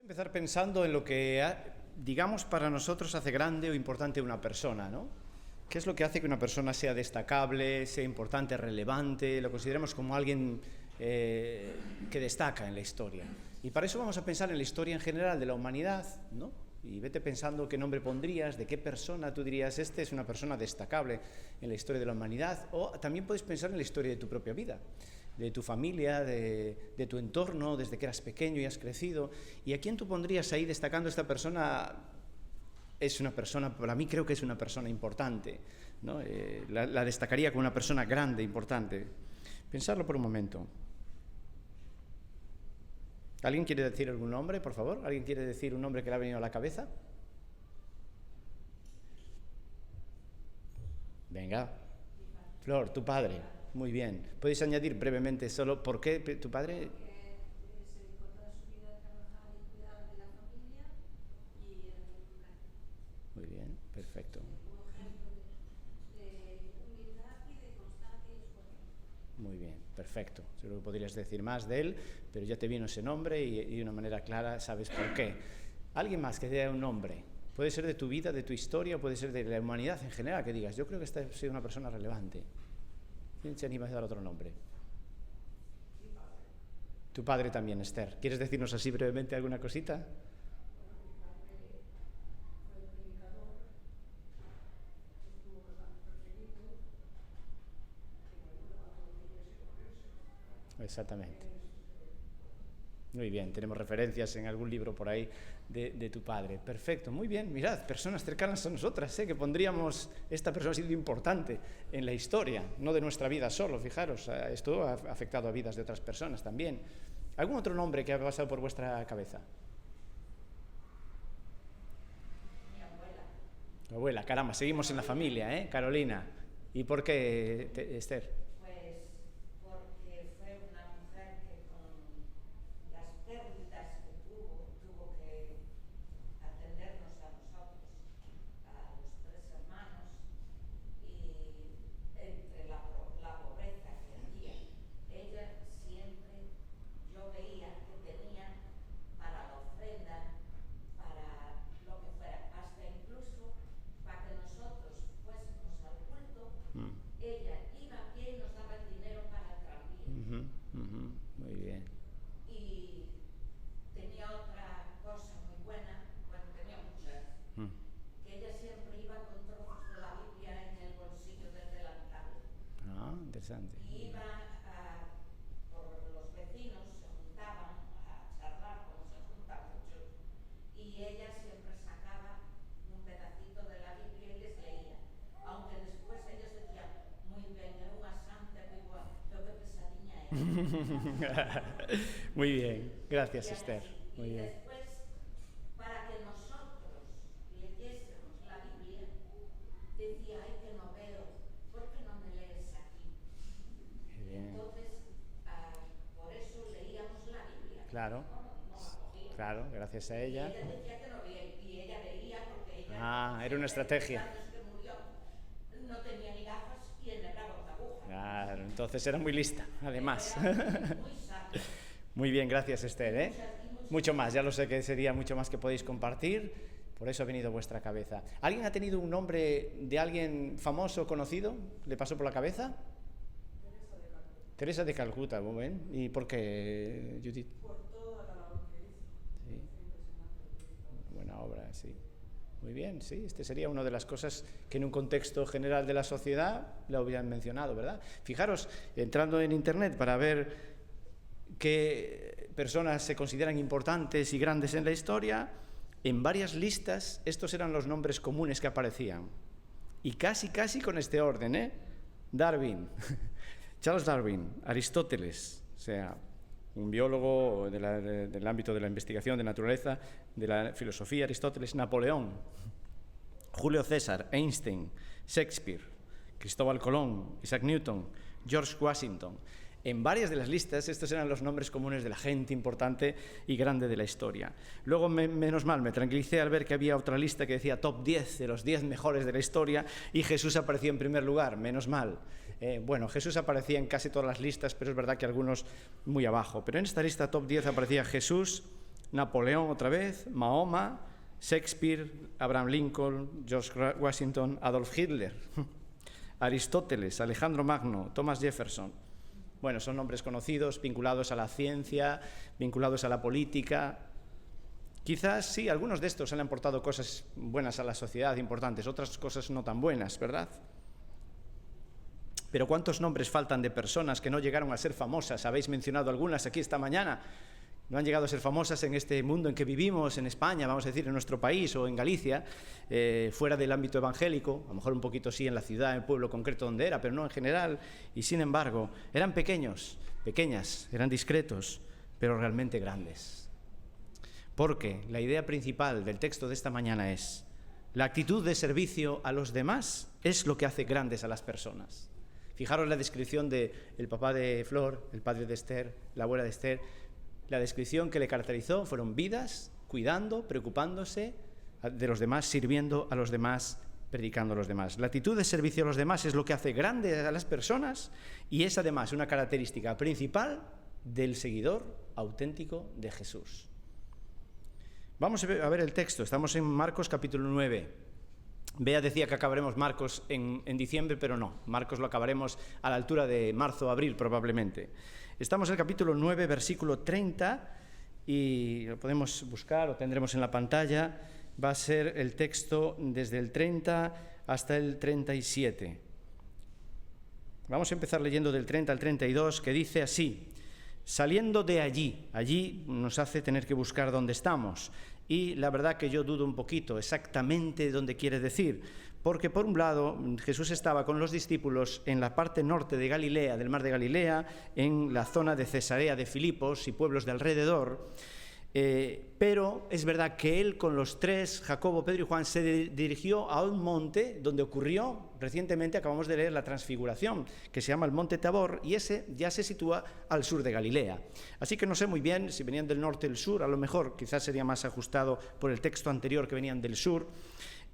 Empezar pensando en lo que, digamos, para nosotros hace grande o importante una persona, ¿no? ¿Qué es lo que hace que una persona sea destacable, sea importante, relevante, lo consideremos como alguien que destaca en la historia? Y para eso vamos a pensar en la historia en general de la humanidad, ¿no? Y vete pensando qué nombre pondrías, de qué persona tú dirías, este es una persona destacable en la historia de la humanidad, o también puedes pensar en la historia de tu propia vida, de tu familia, de tu entorno, desde que eras pequeño y has crecido. ¿Y a quién tú pondrías ahí destacando esta persona? Es una persona, para mí creo que es una persona importante, ¿no? La destacaría como una persona grande, importante. Pensarlo por un momento. ¿Alguien quiere decir algún nombre, por favor? ¿Alguien quiere decir un nombre que le ha venido a la cabeza? Venga. Flor, tu padre. Muy bien. ¿Puedes añadir brevemente solo por qué tu padre? Porque se dedicó toda su vida a trabajar y cuidar de la familia y era muy educado. Muy bien, perfecto. Un ejemplo de humildad y de constancia y esfuerzo. Muy bien, perfecto. Seguro que podrías decir más de él, pero ya te vino ese nombre y de una manera clara sabes por qué. Alguien más que dé un nombre. Puede ser de tu vida, de tu historia, puede ser de la humanidad en general, que digas, yo creo que esta ha sido una persona relevante. ¿Quién se anima a dar otro nombre? Mi padre. Tu padre también, Esther. ¿Quieres decirnos así brevemente alguna cosita? Bueno, mi padre fue predicador, estuvo bastante perseguido, y bueno, levantó la iglesia con él. Exactamente. Muy bien, tenemos referencias en algún libro por ahí de tu padre. Perfecto, muy bien. Mirad, personas cercanas a nosotras, que pondríamos, esta persona ha sido importante en la historia, no de nuestra vida solo, fijaros, esto ha afectado a vidas de otras personas también. ¿Algún otro nombre que ha pasado por vuestra cabeza? Mi abuela. Tu abuela, caramba, seguimos en la familia, Carolina. ¿Y por qué, Esther? Pues porque fue una mujer que con las pérdidas que tuvo que atendernos a nosotros, a los tres hermanos, y entre la pobreza que había, ella siempre, yo veía que tenía para la ofrenda, para lo que fuera, hasta incluso para que nosotros fuésemos al culto. Ella iba a pie y nos daba el dinero para el tranvía. Muy bien. Y tenía otra cosa muy buena, bueno, tenía muchas, que ella siempre iba con trozos de la Biblia en el bolsillo del delantal. Ah, interesante. Y iba por los vecinos, se juntaban a charlar, como se juntan muchos, y ella siempre sacaba un pedacito de la Biblia y les leía. Aunque después ellos decían, muy bien, es una santa, muy buena, pero qué pesadilla es. Muy bien, gracias, Esther. Muy Y bien. después, para que nosotros leyésemos la Biblia, decía, ay, que no veo, ¿por qué no me lees aquí? Muy bien. Entonces, por eso leíamos la Biblia. Claro. Claro, gracias a ella. Y ella decía que no veía, y ella veía porque ella... Era una estrategia. Antes que murió, no tenía ni gafas y enhebraba una aguja. Claro, entonces era muy lista, además. Era muy sabia. Muy bien, gracias, Esther, Mucho más, ya lo sé que sería mucho más que podéis compartir, por eso ha venido a vuestra cabeza. ¿Alguien ha tenido un nombre de alguien famoso, conocido? ¿Le pasó por la cabeza? Teresa de Calcuta, muy bien. ¿Y por qué, Judith? Por toda la labor que hizo. Sí. Fue impresionante lo que hizo. Buena obra, sí. Muy bien, sí. Este sería una de las cosas que en un contexto general de la sociedad la hubieran mencionado, ¿verdad? Fijaros, entrando en Internet para ver qué personas se consideran importantes y grandes en la historia, en varias listas estos eran los nombres comunes que aparecían. Y casi con este orden, Darwin, Charles Darwin, Aristóteles, o sea, un biólogo del ámbito de la investigación de naturaleza, de la filosofía, Aristóteles, Napoleón, Julio César, Einstein, Shakespeare, Cristóbal Colón, Isaac Newton, George Washington. En varias de las listas estos eran los nombres comunes de la gente importante y grande de la historia. Luego, menos mal, me tranquilicé al ver que había otra lista que decía top 10 de los 10 mejores de la historia y Jesús aparecía en primer lugar, menos mal. Bueno, Jesús aparecía en casi todas las listas, pero es verdad que algunos muy abajo. Pero en esta lista top 10 aparecía Jesús, Napoleón otra vez, Mahoma, Shakespeare, Abraham Lincoln, George Washington, Adolf Hitler, Aristóteles, Alejandro Magno, Thomas Jefferson. Bueno, son nombres conocidos, vinculados a la ciencia, vinculados a la política. Quizás sí, algunos de estos han aportado cosas buenas a la sociedad, importantes, otras cosas no tan buenas, ¿verdad? Pero ¿cuántos nombres faltan de personas que no llegaron a ser famosas? Habéis mencionado algunas aquí esta mañana. No han llegado a ser famosas en este mundo en que vivimos, en España, vamos a decir, en nuestro país o en Galicia, fuera del ámbito evangélico, a lo mejor un poquito sí en la ciudad, en el pueblo concreto donde era, pero no en general. Y sin embargo, eran pequeñas, eran discretos, pero realmente grandes. Porque la idea principal del texto de esta mañana es: la actitud de servicio a los demás es lo que hace grandes a las personas. Fijaros la descripción del papá de Flor, el padre de Esther, la abuela de Esther. La descripción que le caracterizó fueron vidas, cuidando, preocupándose de los demás, sirviendo a los demás, predicando a los demás. La actitud de servicio a los demás es lo que hace grandes a las personas y es además una característica principal del seguidor auténtico de Jesús. Vamos a ver el texto. Estamos en Marcos capítulo 9. Bea decía que acabaremos Marcos en diciembre, pero no. Marcos lo acabaremos a la altura de marzo o abril probablemente. Estamos en el capítulo 9, versículo 30, y lo podemos buscar, lo tendremos en la pantalla. Va a ser el texto desde el 30 hasta el 37. Vamos a empezar leyendo del 30 al 32, que dice así: saliendo de allí nos hace tener que buscar dónde estamos. Y la verdad que yo dudo un poquito exactamente dónde quiere decir, porque por un lado Jesús estaba con los discípulos en la parte norte de Galilea, del mar de Galilea, en la zona de Cesarea de Filipos y pueblos de alrededor, pero es verdad que él con los tres, Jacobo, Pedro y Juan, se dirigió a un monte donde ocurrió recientemente, acabamos de leer, la transfiguración, que se llama el Monte Tabor, y ese ya se sitúa al sur de Galilea. Así que no sé muy bien si venían del norte o del sur, a lo mejor quizás sería más ajustado por el texto anterior que venían del sur,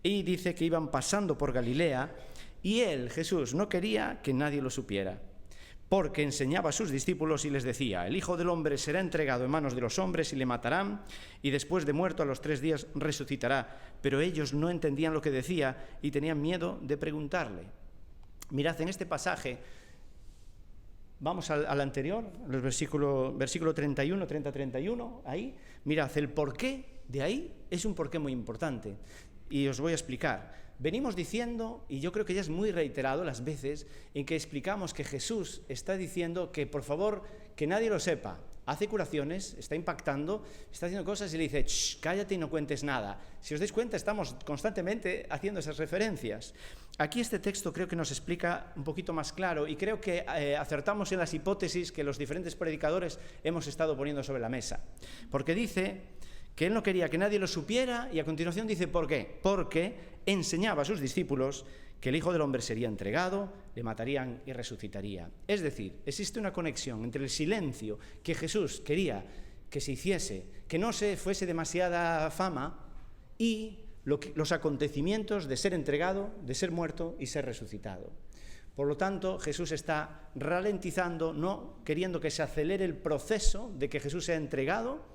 y dice que iban pasando por Galilea, y él, Jesús, no quería que nadie lo supiera, porque enseñaba a sus discípulos y les decía: el Hijo del Hombre será entregado en manos de los hombres y le matarán, y después de muerto a los 3 días resucitará. Pero ellos no entendían lo que decía y tenían miedo de preguntarle. Mirad, en este pasaje, vamos al anterior, el versículo 31, 30-31, ahí, mirad, el porqué de ahí es un porqué muy importante, y os voy a explicar. Venimos diciendo, y yo creo que ya es muy reiterado las veces en que explicamos que Jesús está diciendo que, por favor, que nadie lo sepa. Hace curaciones, está impactando, está haciendo cosas y le dice: shh, cállate y no cuentes nada. Si os dais cuenta, estamos constantemente haciendo esas referencias. Aquí este texto creo que nos explica un poquito más claro, y creo que acertamos en las hipótesis que los diferentes predicadores hemos estado poniendo sobre la mesa. Porque dice que él no quería que nadie lo supiera, y a continuación dice ¿por qué? Porque enseñaba a sus discípulos que el Hijo del Hombre sería entregado, le matarían y resucitaría. Es decir, existe una conexión entre el silencio que Jesús quería que se hiciese, que no se fuese demasiada fama, y los acontecimientos de ser entregado, de ser muerto y ser resucitado. Por lo tanto, Jesús está ralentizando, no queriendo que se acelere el proceso de que Jesús sea entregado,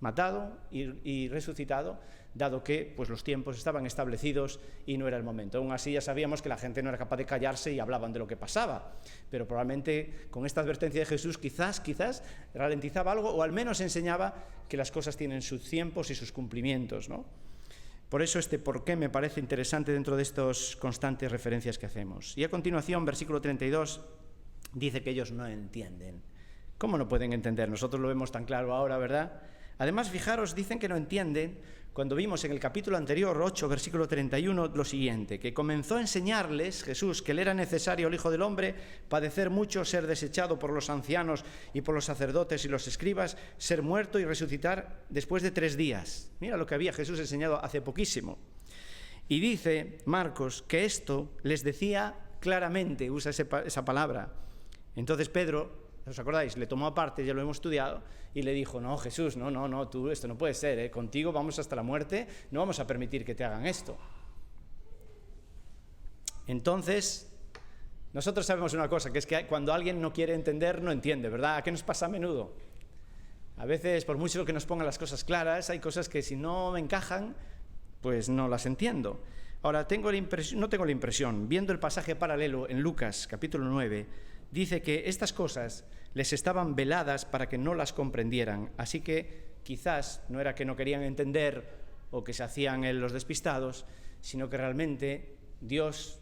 matado y resucitado, dado que pues, los tiempos estaban establecidos y no era el momento. Aún así ya sabíamos que la gente no era capaz de callarse y hablaban de lo que pasaba, pero probablemente con esta advertencia de Jesús quizás ralentizaba algo, o al menos enseñaba que las cosas tienen sus tiempos y sus cumplimientos, ¿no? Por eso este porqué me parece interesante dentro de estas constantes referencias que hacemos. Y a continuación, versículo 32, dice que ellos no entienden. ¿Cómo no pueden entender? Nosotros lo vemos tan claro ahora, ¿verdad? Además, fijaros, dicen que no entienden cuando vimos en el capítulo anterior, 8, versículo 31, lo siguiente, que comenzó a enseñarles Jesús que le era necesario al Hijo del Hombre padecer mucho, ser desechado por los ancianos y por los sacerdotes y los escribas, ser muerto y resucitar después de 3 días. Mira lo que había Jesús enseñado hace poquísimo. Y dice Marcos que esto les decía claramente, usa esa palabra. Entonces Pedro, ¿os acordáis? Le tomó aparte, ya lo hemos estudiado, y le dijo: no, Jesús, no, tú, esto no puede ser, ¿eh? Contigo vamos hasta la muerte, no vamos a permitir que te hagan esto. Entonces, nosotros sabemos una cosa, que es que cuando alguien no quiere entender, no entiende, ¿verdad? ¿A qué nos pasa a menudo? A veces, por mucho que nos pongan las cosas claras, hay cosas que si no me encajan, pues no las entiendo. Ahora, no tengo la impresión, viendo el pasaje paralelo en Lucas, capítulo 9, dice que estas cosas les estaban veladas para que no las comprendieran. Así que quizás no era que no querían entender o que se hacían los despistados, sino que realmente Dios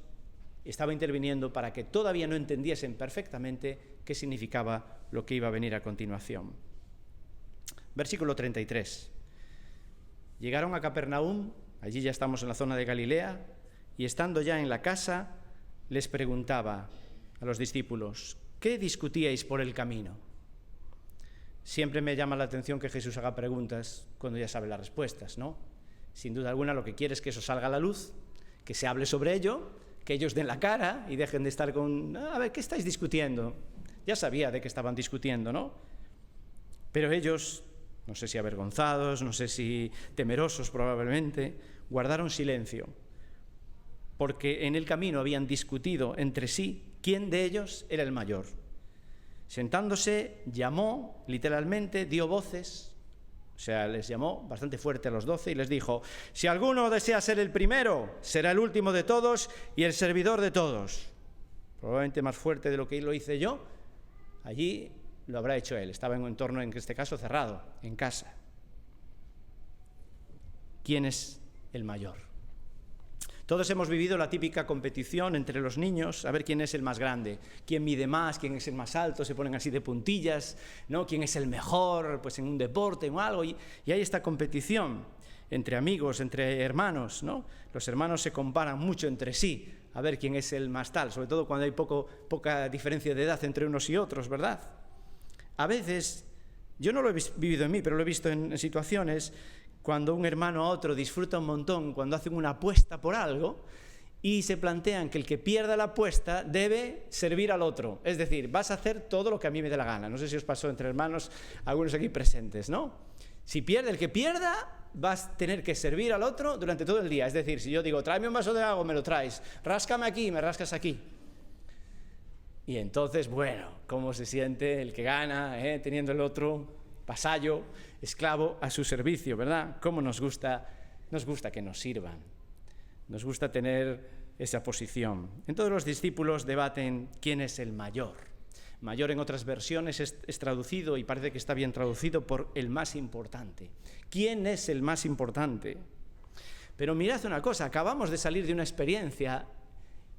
estaba interviniendo para que todavía no entendiesen perfectamente qué significaba lo que iba a venir a continuación. Versículo 33. Llegaron a Capernaum, allí ya estamos en la zona de Galilea, y estando ya en la casa, les preguntaba a los discípulos: ¿qué discutíais por el camino? Siempre me llama la atención que Jesús haga preguntas cuando ya sabe las respuestas, ¿no? Sin duda alguna lo que quiere es que eso salga a la luz, que se hable sobre ello, que ellos den la cara y dejen de estar con, a ver, ¿qué estáis discutiendo? Ya sabía de qué estaban discutiendo, ¿no? Pero ellos, no sé si avergonzados, no sé si temerosos probablemente, guardaron silencio, porque en el camino habían discutido entre sí quién de ellos era el mayor. Sentándose, llamó, literalmente, dio voces, o sea, les llamó bastante fuerte a los 12 y les dijo: si alguno desea ser el primero, será el último de todos y el servidor de todos. Probablemente más fuerte de lo que lo hice yo, allí lo habrá hecho él. Estaba en un entorno, en este caso, cerrado, en casa. ¿Quién es el mayor? Todos hemos vivido la típica competición entre los niños, a ver quién es el más grande, quién mide más, quién es el más alto, se ponen así de puntillas, ¿no? Quién es el mejor, pues en un deporte o algo, y hay esta competición entre amigos, entre hermanos, ¿no? Los hermanos se comparan mucho entre sí, a ver quién es el más tal, sobre todo cuando hay poca diferencia de edad entre unos y otros, ¿verdad? A veces, yo no lo he vivido en mí, pero lo he visto en situaciones cuando un hermano a otro disfruta un montón cuando hacen una apuesta por algo y se plantean que el que pierda la apuesta debe servir al otro. Es decir, vas a hacer todo lo que a mí me dé la gana. No sé si os pasó entre hermanos, algunos aquí presentes, ¿no? Si pierde el que pierda, vas a tener que servir al otro durante todo el día. Es decir, si yo digo, tráeme un vaso de agua, me lo traes. Ráscame aquí, me rascas aquí. Y entonces, bueno, ¿cómo se siente el que gana, teniendo el otro vasallo, esclavo a su servicio, ¿verdad? ¿Cómo nos gusta que nos sirvan? Nos gusta tener esa posición. Entonces los discípulos debaten quién es el mayor. Mayor en otras versiones es traducido, y parece que está bien traducido, por el más importante. ¿Quién es el más importante? Pero mirad una cosa, acabamos de salir de una experiencia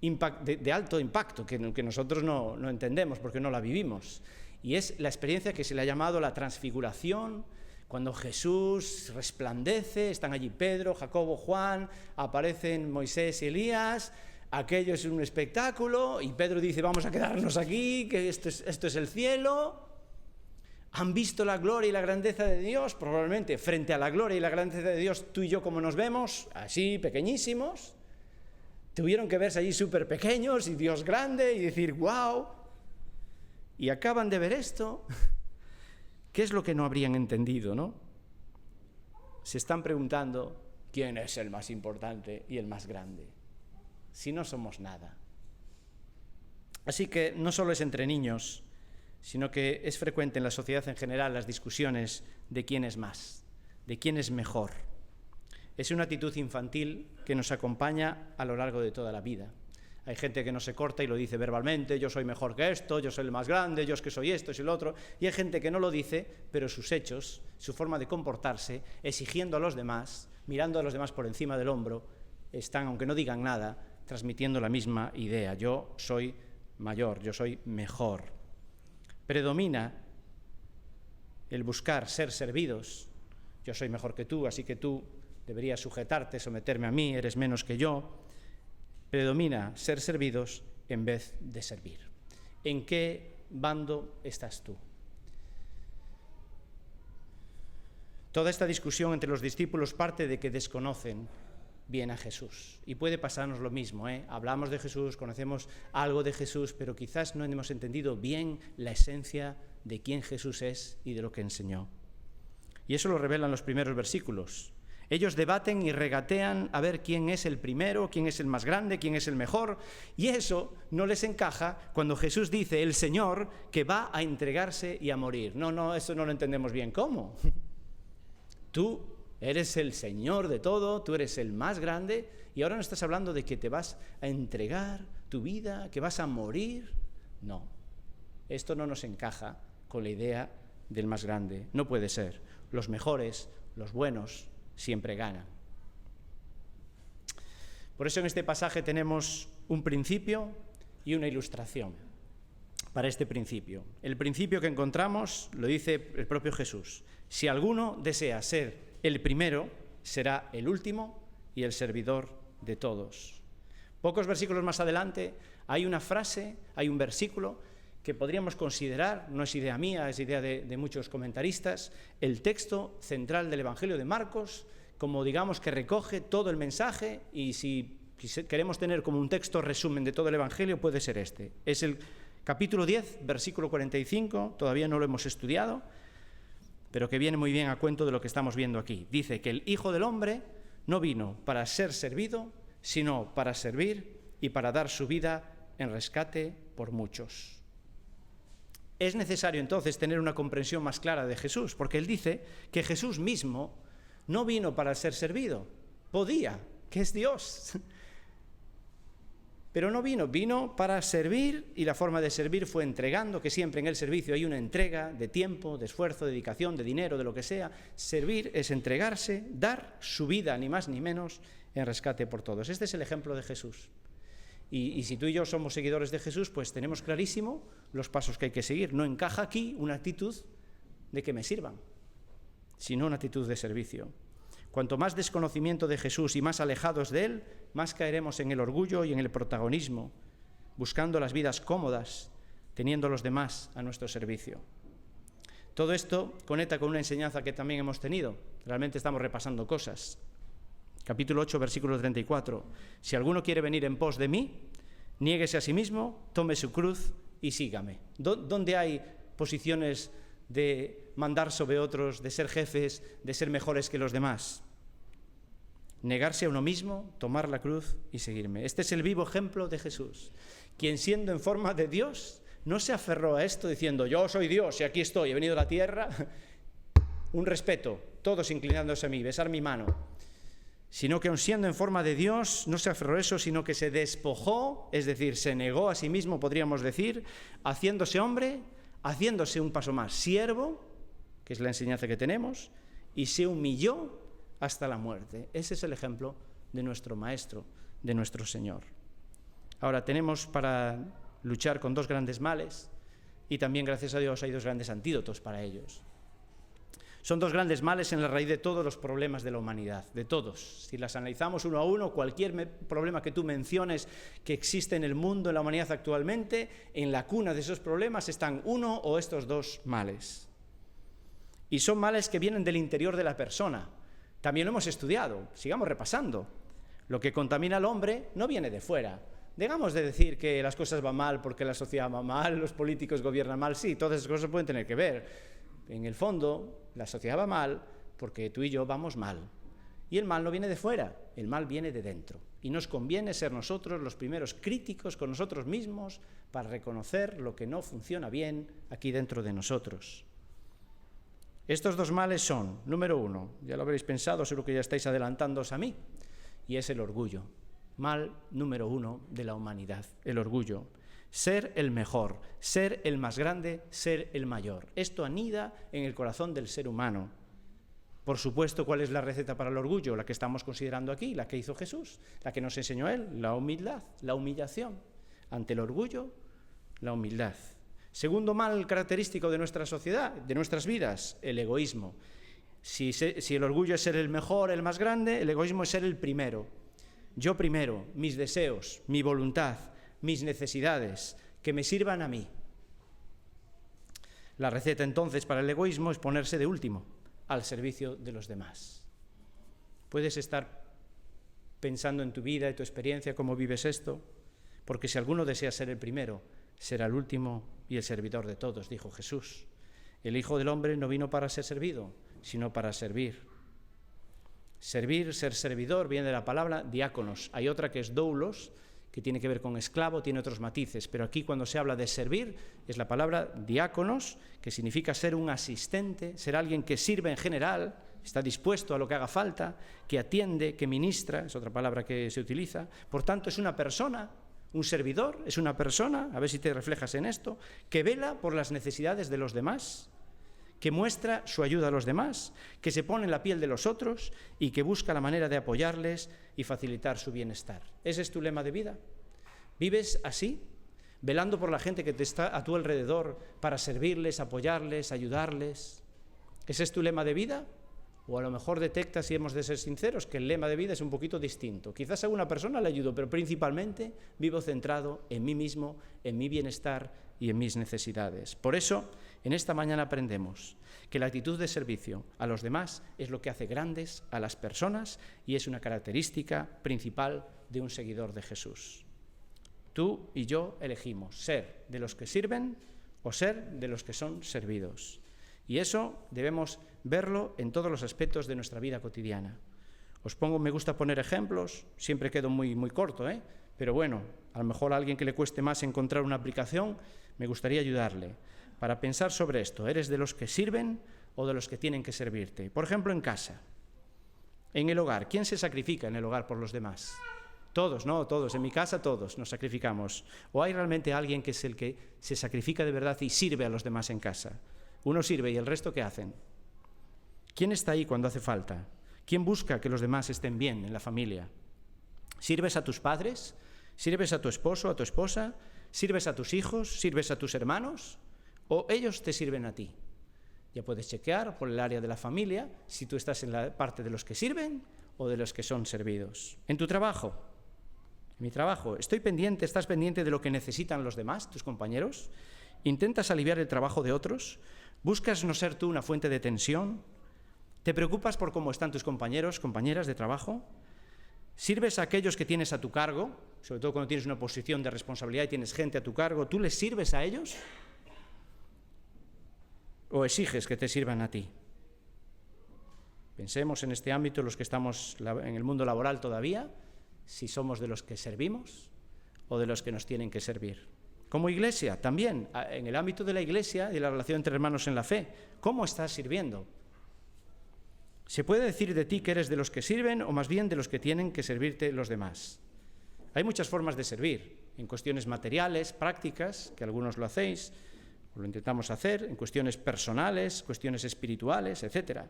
de alto impacto que nosotros no entendemos porque no la vivimos. Y es la experiencia que se le ha llamado la transfiguración, cuando Jesús resplandece, están allí Pedro, Jacobo, Juan, aparecen Moisés y Elías, aquello es un espectáculo, y Pedro dice, vamos a quedarnos aquí, que esto es el cielo. ¿Han visto la gloria y la grandeza de Dios? Probablemente frente a la gloria y la grandeza de Dios, tú y yo como nos vemos, así pequeñísimos, tuvieron que verse allí súper pequeños y Dios grande y decir, wow. Y acaban de ver esto. ¿Qué es lo que no habrían entendido, no? Se están preguntando quién es el más importante y el más grande, si no somos nada. Así que no solo es entre niños, sino que es frecuente en la sociedad en general las discusiones de quién es más, de quién es mejor. Es una actitud infantil que nos acompaña a lo largo de toda la vida. Hay gente que no se corta y lo dice verbalmente, yo soy mejor que esto, yo soy el más grande, yo es que soy esto, soy el otro. Y hay gente que no lo dice, pero sus hechos, su forma de comportarse, exigiendo a los demás, mirando a los demás por encima del hombro, están, aunque no digan nada, transmitiendo la misma idea. Yo soy mayor, yo soy mejor. Predomina el buscar ser servidos. Yo soy mejor que tú, así que tú deberías sujetarte, someterme a mí, eres menos que yo. Predomina ser servidos en vez de servir. ¿En qué bando estás tú? Toda esta discusión entre los discípulos parte de que desconocen bien a Jesús. Y puede pasarnos lo mismo, Hablamos de Jesús, conocemos algo de Jesús, pero quizás no hemos entendido bien la esencia de quién Jesús es y de lo que enseñó. Y eso lo revelan los primeros versículos. Ellos debaten y regatean a ver quién es el primero, quién es el más grande, quién es el mejor, y eso no les encaja cuando Jesús dice, el Señor, que va a entregarse y a morir. No, eso no lo entendemos bien. ¿Cómo? Tú eres el Señor de todo, tú eres el más grande, y ahora no estás hablando de que te vas a entregar tu vida, que vas a morir. No, esto no nos encaja con la idea del más grande. No puede ser. Los mejores, los buenos, siempre ganan. Por eso en este pasaje tenemos un principio y una ilustración para este principio. El principio que encontramos lo dice el propio Jesús. Si alguno desea ser el primero, será el último y el servidor de todos. Pocos versículos más adelante hay una frase, hay un versículo que podríamos considerar, no es idea mía, es idea de muchos comentaristas, el texto central del Evangelio de Marcos, como digamos que recoge todo el mensaje, y si queremos tener como un texto resumen de todo el Evangelio, puede ser este. Es el capítulo 10, versículo 45, todavía no lo hemos estudiado, pero que viene muy bien a cuento de lo que estamos viendo aquí. Dice que el Hijo del Hombre no vino para ser servido, sino para servir y para dar su vida en rescate por muchos. Es necesario entonces tener una comprensión más clara de Jesús, porque él dice que Jesús mismo no vino para ser servido, podía, que es Dios, pero no vino para servir, y la forma de servir fue entregando, que siempre en el servicio hay una entrega de tiempo, de esfuerzo, de dedicación, de dinero, de lo que sea. Servir es entregarse, dar su vida, ni más ni menos, en rescate por todos. Este es el ejemplo de Jesús. Y si tú y yo somos seguidores de Jesús, pues tenemos clarísimo los pasos que hay que seguir. No encaja aquí una actitud de que me sirvan, sino una actitud de servicio. Cuanto más desconocimiento de Jesús y más alejados de Él, más caeremos en el orgullo y en el protagonismo, buscando las vidas cómodas, teniendo a los demás a nuestro servicio. Todo esto conecta con una enseñanza que también hemos tenido. Realmente estamos repasando cosas. Capítulo 8, versículo 34. Si alguno quiere venir en pos de mí, niéguese a sí mismo, tome su cruz y sígame. ¿Dónde hay posiciones de mandar sobre otros, de ser jefes, de ser mejores que los demás? Negarse a uno mismo, tomar la cruz y seguirme. Este es el vivo ejemplo de Jesús, quien siendo en forma de Dios, no se aferró a esto diciendo, yo soy Dios y aquí estoy, he venido a la tierra, un respeto, todos inclinándose a mí, besar mi mano. Sino que aun siendo en forma de Dios, no se aferró a eso, sino que se despojó, es decir, se negó a sí mismo, podríamos decir, haciéndose hombre, haciéndose un paso más, siervo, que es la enseñanza que tenemos, y se humilló hasta la muerte. Ese es el ejemplo de nuestro Maestro, de nuestro Señor. Ahora, tenemos para luchar con dos grandes males, y también, gracias a Dios, hay dos grandes antídotos para ellos. Son dos grandes males en la raíz de todos los problemas de la humanidad, de todos. Si las analizamos uno a uno, cualquier problema que tú menciones que existe en el mundo, en la humanidad actualmente, en la cuna de esos problemas están uno o estos dos males. Y son males que vienen del interior de la persona. También lo hemos estudiado, sigamos repasando. Lo que contamina al hombre no viene de fuera. Dejamos de decir que las cosas van mal porque la sociedad va mal, los políticos gobiernan mal. Sí, todas esas cosas pueden tener que ver. En el fondo, la sociedad va mal porque tú y yo vamos mal. Y el mal no viene de fuera, el mal viene de dentro. Y nos conviene ser nosotros los primeros críticos con nosotros mismos para reconocer lo que no funciona bien aquí dentro de nosotros. Estos dos males son, número uno, ya lo habréis pensado, seguro que ya estáis adelantándoos a mí, y es el orgullo. Mal número uno de la humanidad, el orgullo. Ser el mejor, ser el más grande, ser el mayor. Esto anida en el corazón del ser humano. Por supuesto, ¿cuál es la receta para el orgullo? La que estamos considerando aquí, la que hizo Jesús, la que nos enseñó Él, la humildad, la humillación. Ante el orgullo, la humildad. Segundo mal característico de nuestra sociedad, de nuestras vidas, el egoísmo. Si el orgullo es ser el mejor, el más grande, el egoísmo es ser el primero. Yo primero, mis deseos, mi voluntad, mis necesidades, que me sirvan a mí. La receta entonces para el egoísmo es ponerse de último, al servicio de los demás. Puedes estar pensando en tu vida y tu experiencia, cómo vives esto, porque si alguno desea ser el primero, será el último y el servidor de todos, dijo Jesús. El Hijo del Hombre no vino para ser servido, sino para servir. Servir, ser servidor, viene de la palabra diáconos. Hay otra que es doulos, que tiene que ver con esclavo, tiene otros matices, pero aquí cuando se habla de servir es la palabra diáconos, que significa ser un asistente, ser alguien que sirve en general, está dispuesto a lo que haga falta, que atiende, que ministra, es otra palabra que se utiliza. Por tanto, es una persona, un servidor, es una persona, a ver si te reflejas en esto, que vela por las necesidades de los demás, que muestra su ayuda a los demás, que se pone en la piel de los otros y que busca la manera de apoyarles y facilitar su bienestar. ¿Ese es tu lema de vida? ¿Vives así? Velando por la gente que te está a tu alrededor para servirles, apoyarles, ayudarles. ¿Ese es tu lema de vida? O a lo mejor detectas, si hemos de ser sinceros, que el lema de vida es un poquito distinto. Quizás a una persona le ayudo, pero principalmente vivo centrado en mí mismo, en mi bienestar y en mis necesidades. Por eso, en esta mañana aprendemos que la actitud de servicio a los demás es lo que hace grandes a las personas y es una característica principal de un seguidor de Jesús. Tú y yo elegimos ser de los que sirven o ser de los que son servidos. Y eso debemos verlo en todos los aspectos de nuestra vida cotidiana. Me gusta poner ejemplos, siempre quedo muy corto, pero bueno, a lo mejor a alguien que le cueste más encontrar una aplicación, me gustaría ayudarle para pensar sobre esto. ¿Eres de los que sirven o de los que tienen que servirte? Por ejemplo, en casa, en el hogar. ¿Quién se sacrifica en el hogar por los demás? Todos, ¿no? Todos. En mi casa todos nos sacrificamos. ¿O hay realmente alguien que es el que se sacrifica de verdad y sirve a los demás en casa? Uno sirve y el resto ¿qué hacen? ¿Quién está ahí cuando hace falta? ¿Quién busca que los demás estén bien en la familia? ¿Sirves a tus padres? ¿Sirves a tu esposo, a tu esposa? ¿Sirves a tus hijos? ¿Sirves a tus hermanos? ¿O ellos te sirven a ti? Ya puedes chequear por el área de la familia si tú estás en la parte de los que sirven o de los que son servidos. En tu trabajo, en mi trabajo, ¿estás pendiente de lo que necesitan los demás, tus compañeros? ¿Intentas aliviar el trabajo de otros? ¿Buscas no ser tú una fuente de tensión? ¿Te preocupas por cómo están tus compañeros, compañeras de trabajo? ¿Sirves a aquellos que tienes a tu cargo? Sobre todo cuando tienes una posición de responsabilidad y tienes gente a tu cargo, ¿tú les sirves a ellos? ¿O exiges que te sirvan a ti? Pensemos en este ámbito, los que estamos en el mundo laboral todavía, si somos de los que servimos o de los que nos tienen que servir. Como iglesia, también, en el ámbito de la iglesia y la relación entre hermanos en la fe, ¿cómo estás sirviendo? ¿Se puede decir de ti que eres de los que sirven o más bien de los que tienen que servirte los demás? Hay muchas formas de servir, en cuestiones materiales, prácticas, que algunos lo hacéis, o lo intentamos hacer, en cuestiones personales, cuestiones espirituales, etc.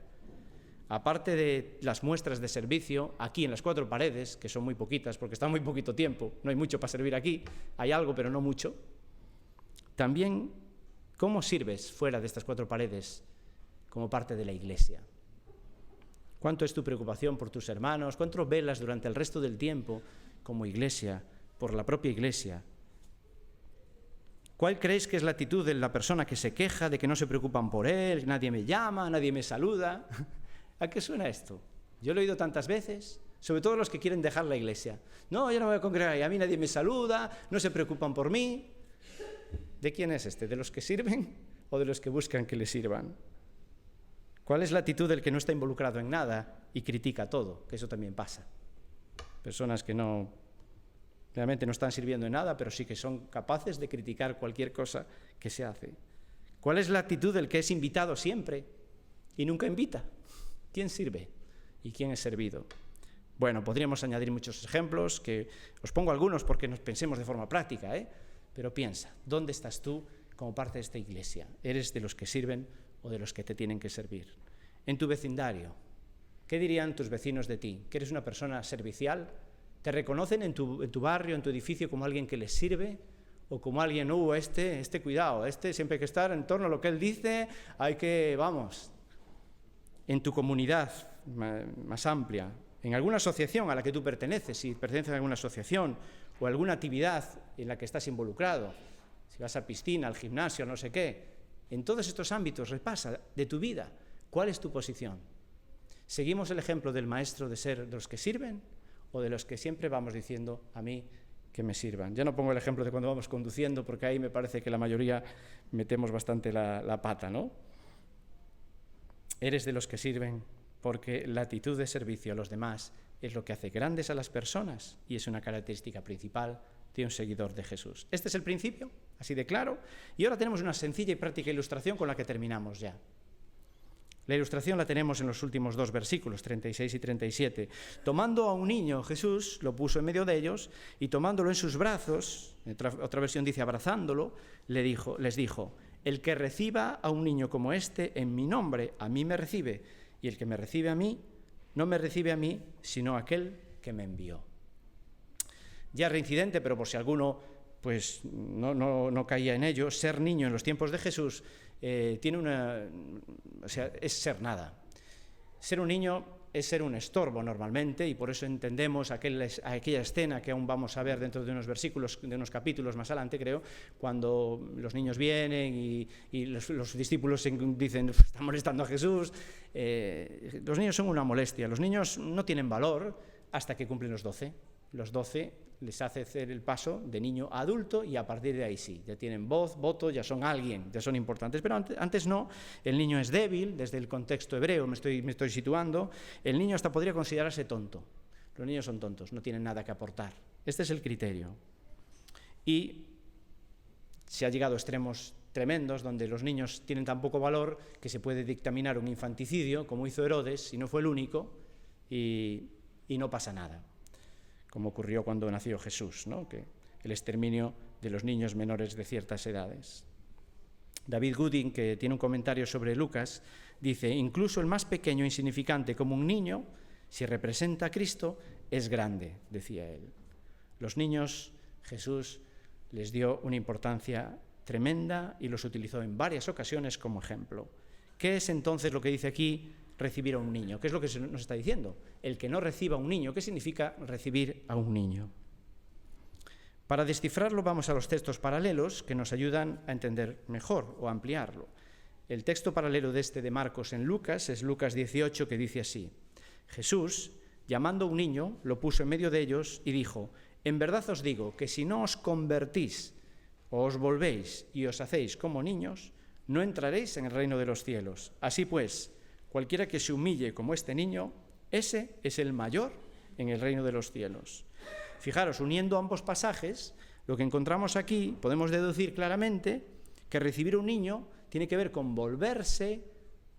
Aparte de las muestras de servicio, aquí en las 4 paredes, que son muy poquitas porque está muy poquito tiempo, no hay mucho para servir aquí, hay algo pero no mucho, también, ¿cómo sirves fuera de estas 4 paredes como parte de la iglesia? ¿Cuánto es tu preocupación por tus hermanos? ¿Cuánto velas durante el resto del tiempo como iglesia, por la propia iglesia? ¿Cuál creéis que es la actitud de la persona que se queja de que no se preocupan por él, nadie me llama, nadie me saluda? ¿A qué suena esto? Yo lo he oído tantas veces, sobre todo los que quieren dejar la iglesia. No, yo no me voy a congregar y a mí nadie me saluda, no se preocupan por mí. ¿De quién es este? ¿De los que sirven o de los que buscan que le sirvan? ¿Cuál es la actitud del que no está involucrado en nada y critica todo? Que eso también pasa. Personas que realmente no están sirviendo en nada, pero sí que son capaces de criticar cualquier cosa que se hace. ¿Cuál es la actitud del que es invitado siempre y nunca invita? ¿Quién sirve y quién es servido? Bueno, podríamos añadir muchos ejemplos, que os pongo algunos porque nos pensemos de forma práctica, pero piensa, ¿dónde estás tú como parte de esta iglesia? ¿Eres de los que sirven o de los que te tienen que servir? En tu vecindario, ¿qué dirían tus vecinos de ti? ¿Que eres una persona servicial? ¿Te reconocen en tu barrio, en tu edificio, como alguien que les sirve? ¿O como alguien, este cuidado, siempre hay que estar en torno a lo que él dice, vamos? En tu comunidad más amplia, en alguna asociación a la que tú perteneces, si perteneces a alguna asociación o alguna actividad en la que estás involucrado, si vas a piscina, al gimnasio, no sé qué, en todos estos ámbitos repasa de tu vida, ¿cuál es tu posición? ¿Seguimos el ejemplo del maestro de ser de los que sirven o de los que siempre vamos diciendo a mí que me sirvan? Ya no pongo el ejemplo de cuando vamos conduciendo porque ahí me parece que la mayoría metemos bastante la pata, ¿no? ¿Eres de los que sirven porque la actitud de servicio a los demás es lo que hace grandes a las personas y es una característica principal de un seguidor de Jesús. Este es el principio, así de claro, y ahora tenemos una sencilla y práctica ilustración con la que terminamos ya. La ilustración la tenemos en los últimos 2 versículos, 36 y 37. Tomando a un niño, Jesús lo puso en medio de ellos y tomándolo en sus brazos, otra versión dice abrazándolo, les dijo, el que reciba a un niño como este en mi nombre, a mí me recibe, y el que me recibe a mí, no me recibe a mí, sino a aquel que me envió. Ya reincidente, pero por si alguno pues no caía en ello, ser niño en los tiempos de Jesús es ser nada. Ser un niño es ser un estorbo normalmente, y por eso entendemos aquella escena que aún vamos a ver dentro de unos versículos, de unos capítulos más adelante, creo, cuando los niños vienen y los discípulos dicen, están molestando a Jesús. Los niños son una molestia. Los niños no tienen valor hasta que cumplen los 12. Los 12 les hace hacer el paso de niño a adulto y a partir de ahí sí, ya tienen voz, voto, ya son alguien, ya son importantes. Pero antes no, el niño es débil, desde el contexto hebreo me estoy situando, el niño hasta podría considerarse tonto. Los niños son tontos, no tienen nada que aportar. Este es el criterio. Y se ha llegado a extremos tremendos donde los niños tienen tan poco valor que se puede dictaminar un infanticidio, como hizo Herodes, y no fue el único, y no pasa nada, como ocurrió cuando nació Jesús, ¿no? Que el exterminio de los niños menores de ciertas edades. David Gooding, que tiene un comentario sobre Lucas, dice, incluso el más pequeño e insignificante como un niño, si representa a Cristo, es grande, decía él. Los niños, Jesús les dio una importancia tremenda y los utilizó en varias ocasiones como ejemplo. ¿Qué es entonces lo que dice aquí? Recibir a un niño. ¿Qué es lo que nos está diciendo? El que no reciba a un niño. ¿Qué significa recibir a un niño? Para descifrarlo vamos a los textos paralelos que nos ayudan a entender mejor o a ampliarlo. El texto paralelo de Marcos en Lucas es Lucas 18, que dice así: Jesús, llamando a un niño, lo puso en medio de ellos y dijo, en verdad os digo que si no os convertís o os volvéis y os hacéis como niños, no entraréis en el reino de los cielos. Así pues, cualquiera que se humille como este niño, ese es el mayor en el reino de los cielos. Fijaros, uniendo ambos pasajes, lo que encontramos aquí, podemos deducir claramente que recibir a un niño tiene que ver con volverse,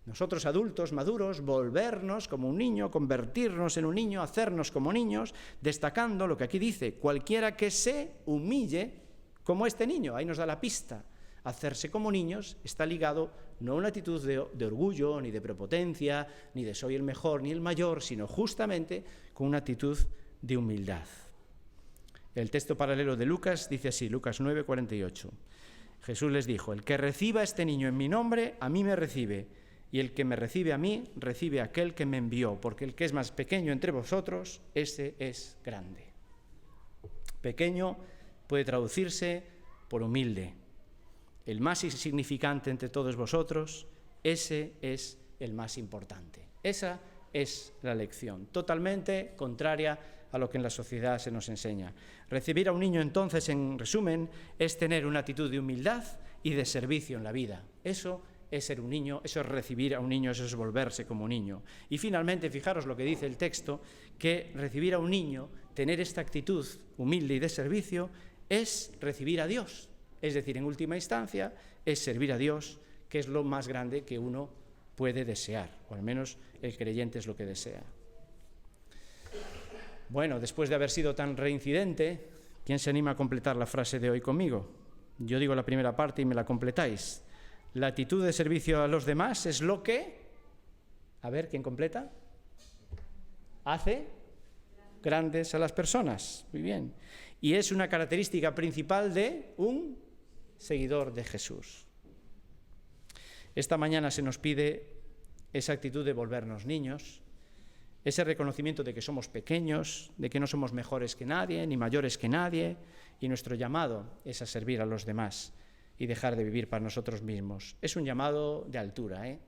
nosotros adultos maduros, volvernos como un niño, convertirnos en un niño, hacernos como niños, destacando lo que aquí dice, cualquiera que se humille como este niño. Ahí nos da la pista. Hacerse como niños está ligado no a una actitud de orgullo, ni de prepotencia, ni de soy el mejor, ni el mayor, sino justamente con una actitud de humildad. El texto paralelo de Lucas dice así, Lucas 9:48. Jesús les dijo, el que reciba a este niño en mi nombre, a mí me recibe, y el que me recibe a mí, recibe a aquel que me envió, porque el que es más pequeño entre vosotros, ese es grande. Pequeño puede traducirse por humilde. El más insignificante entre todos vosotros, ese es el más importante. Esa es la lección, totalmente contraria a lo que en la sociedad se nos enseña. Recibir a un niño, entonces, en resumen, es tener una actitud de humildad y de servicio en la vida. Eso es ser un niño, eso es recibir a un niño, eso es volverse como un niño. Y finalmente, fijaros lo que dice el texto, que recibir a un niño, tener esta actitud humilde y de servicio, es recibir a Dios. Es decir, en última instancia, es servir a Dios, que es lo más grande que uno puede desear, o al menos el creyente es lo que desea. Bueno, después de haber sido tan reincidente, ¿quién se anima a completar la frase de hoy conmigo? Yo digo la primera parte y me la completáis. La actitud de servicio a los demás es lo que, a ver, ¿quién completa? Hace grandes a las personas. Muy bien. Y es una característica principal de un seguidor de Jesús. Esta mañana se nos pide esa actitud de volvernos niños, ese reconocimiento de que somos pequeños, de que no somos mejores que nadie, ni mayores que nadie, y nuestro llamado es a servir a los demás y dejar de vivir para nosotros mismos. Es un llamado de altura,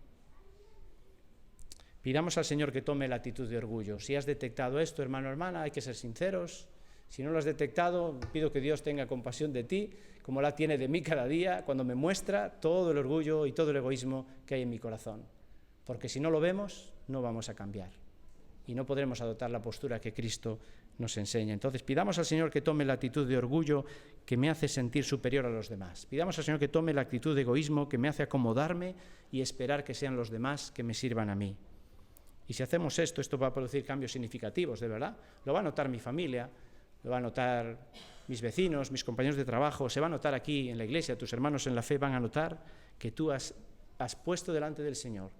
Pidamos al Señor que tome la actitud de orgullo. Si has detectado esto, hermano o hermana, hay que ser sinceros. Si no lo has detectado, pido que Dios tenga compasión de ti, como la tiene de mí cada día, cuando me muestra todo el orgullo y todo el egoísmo que hay en mi corazón. Porque si no lo vemos, no vamos a cambiar y no podremos adoptar la postura que Cristo nos enseña. Entonces, pidamos al Señor que tome la actitud de orgullo que me hace sentir superior a los demás. Pidamos al Señor que tome la actitud de egoísmo que me hace acomodarme y esperar que sean los demás que me sirvan a mí. Y si hacemos esto, esto va a producir cambios significativos, de verdad. Lo va a notar mi familia, lo va a notar mis vecinos, mis compañeros de trabajo, se va a notar aquí en la iglesia, tus hermanos en la fe van a notar que tú has puesto delante del Señor,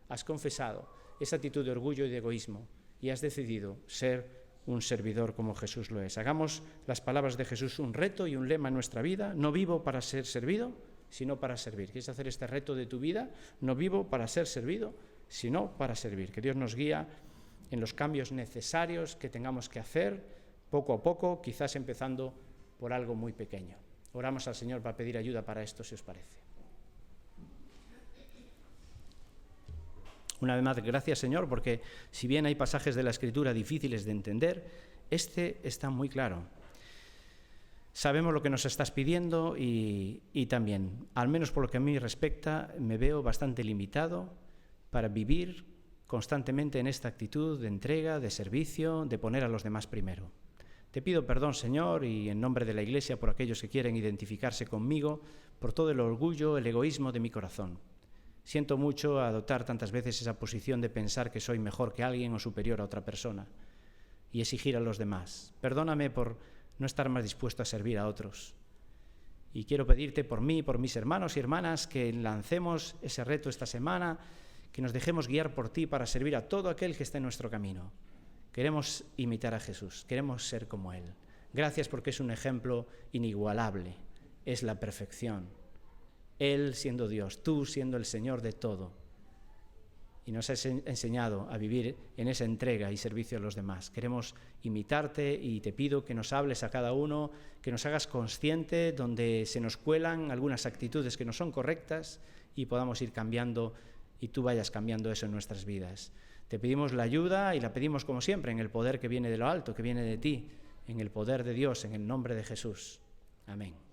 has confesado esa actitud de orgullo y de egoísmo y has decidido ser un servidor como Jesús lo es. Hagamos las palabras de Jesús un reto y un lema en nuestra vida. No vivo para ser servido, sino para servir. ¿Quieres hacer este reto de tu vida? No vivo para ser servido, sino para servir. Que Dios nos guía en los cambios necesarios que tengamos que hacer poco a poco, quizás empezando por algo muy pequeño. Oramos al Señor para pedir ayuda para esto, si os parece. Una vez más, gracias, Señor, porque si bien hay pasajes de la Escritura difíciles de entender, este está muy claro. Sabemos lo que nos estás pidiendo y también, al menos por lo que a mí respecta, me veo bastante limitado para vivir constantemente en esta actitud de entrega, de servicio, de poner a los demás primero. Te pido perdón, Señor, y en nombre de la Iglesia, por aquellos que quieren identificarse conmigo, por todo el orgullo, el egoísmo de mi corazón. Siento mucho adoptar tantas veces esa posición de pensar que soy mejor que alguien o superior a otra persona y exigir a los demás. Perdóname por no estar más dispuesto a servir a otros. Y quiero pedirte por mí, por mis hermanos y hermanas, que lancemos ese reto esta semana, que nos dejemos guiar por ti para servir a todo aquel que esté en nuestro camino. Queremos imitar a Jesús, queremos ser como Él. Gracias porque es un ejemplo inigualable, es la perfección. Él siendo Dios, tú siendo el Señor de todo. Y nos has enseñado a vivir en esa entrega y servicio a los demás. Queremos imitarte y te pido que nos hables a cada uno, que nos hagas consciente donde se nos cuelan algunas actitudes que no son correctas y podamos ir cambiando y tú vayas cambiando eso en nuestras vidas. Te pedimos la ayuda y la pedimos como siempre en el poder que viene de lo alto, que viene de ti, en el poder de Dios, en el nombre de Jesús. Amén.